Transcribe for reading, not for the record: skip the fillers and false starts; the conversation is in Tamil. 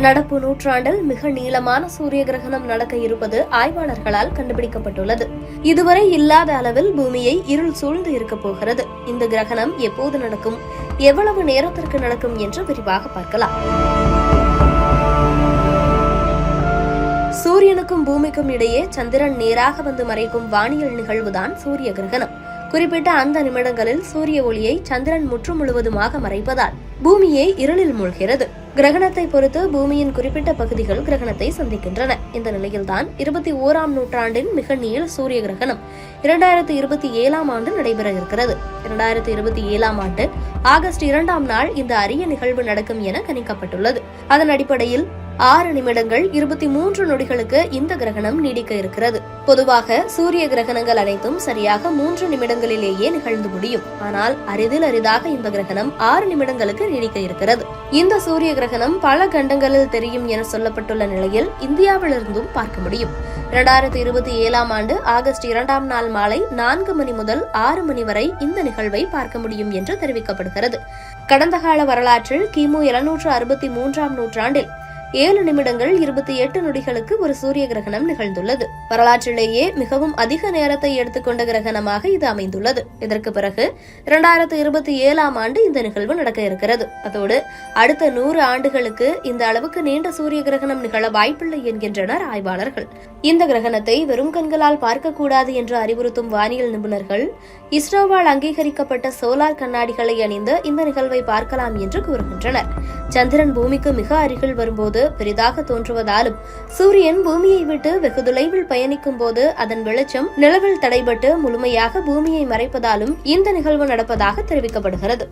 நடப்பு நூற்றாண்டில் மிக நீளமான சூரிய கிரகணம் நடக்க இருப்பது ஆய்வாளர்களால் கண்டுபிடிக்கப்பட்டுள்ளது. இதுவரை இல்லாத அளவில் பூமியை இருள் சூழ்ந்து இருக்கப் போகிறது. இந்த கிரகணம் எப்போது நடக்கும், எவ்வளவு நேரத்திற்கு நடக்கும் என்று விரிவாக பார்க்கலாம். சூரியனுக்கும் பூமிக்கும் இடையே சந்திரன் நேராக வந்து மறைக்கும் வானியல் நிகழ்வுதான் சூரிய கிரகணம். குறிப்பிட்ட அந்த நிமிடங்களில் சூரிய ஒளியை சந்திரன் முழுவதுமாக மறைப்பதால் பூமியை இருளில் மூழ்கிறது. கிரகணத்தை பொறுத்து பூமியின் குறிப்பிட்ட பகுதிகள் கிரகணத்தை சந்திக்கின்றன. இந்த நிலையில்தான் 21ஆம் நூற்றாண்டின் மிக நீள சூரிய கிரகணம் 2027ஆம் ஆண்டு நடைபெற இருக்கிறது. 2027ஆம் ஆண்டு ஆகஸ்ட் 2ஆம் நாள் இந்த அரிய நிகழ்வு நடக்கும் என கணிக்கப்பட்டுள்ளது. அதன் அடிப்படையில் 6 நிமிடங்கள் 23 நொடிகளுக்கு இந்த கிரகணம் நீடிக்க இருக்கிறது. பொதுவாக சூரிய கிரகணங்கள் அனைத்தும் சரியாக 3 நிமிடங்களிலேயே நிகழ்ந்து முடியும். ஆனால் அரிதாக இந்த கிரகணம் 6 நிமிடங்களுக்கு நீடிக்க இருக்கிறது. இந்த சூரிய கிரகணம் பல கண்டங்களில் தெரியும் என சொல்லப்பட்டுள்ள நிலையில் இந்தியாவிலிருந்தும் பார்க்க முடியும். 2027ஆம் ஆண்டு ஆகஸ்ட் 2ஆம் நாள் மாலை 4 மணி முதல் 6 மணி வரை இந்த நிகழ்வை பார்க்க முடியும் என்று தெரிவிக்கப்படுகிறது. கடந்த கால வரலாற்றில் கிமு 763ஆம் நூற்றாண்டில் 7 நிமிடங்கள் 28 நொடிகளுக்கு ஒரு சூரிய கிரகணம் நிகழ்ந்துள்ளது. வரலாற்றிலேயே மிகவும் அதிக நேரத்தை எடுத்துக்கொண்ட கிரகணமாக இது அமைந்துள்ளது. இதற்கு பிறகு 2027ஆம் ஆண்டு இந்த நிகழ்வு நடக்க இருக்கிறது. அதோடு அடுத்த 100 ஆண்டுகளுக்கு இந்த அளவுக்கு நீண்ட சூரிய கிரகணம் நிகழ வாய்ப்பில்லை என்கின்றனர் ஆய்வாளர்கள். இந்த கிரகணத்தை வெறும் கண்களால் பார்க்கக்கூடாது என்று அறிவுறுத்தும் வானியல் நிபுணர்கள் இஸ்ரோவால் அங்கீகரிக்கப்பட்ட சோலார் கண்ணாடிகளை அணிந்து இந்த நிகழ்வை பார்க்கலாம் என்று கூறுகின்றனர். சந்திரன் பூமிக்கு மிக அருகில் வரும்போது பெரிதாக தோன்றுவதாலும் சூரியன் பூமியை விட்டு வெகு தொலைவில் பயணிக்கும் போது அதன் வெளிச்சம் நிலவில் தடைபட்டு முழுமையாக பூமியை மறைப்பதாலும் இந்த நிகழ்வு நடப்பதாக தெரிவிக்கப்படுகிறது.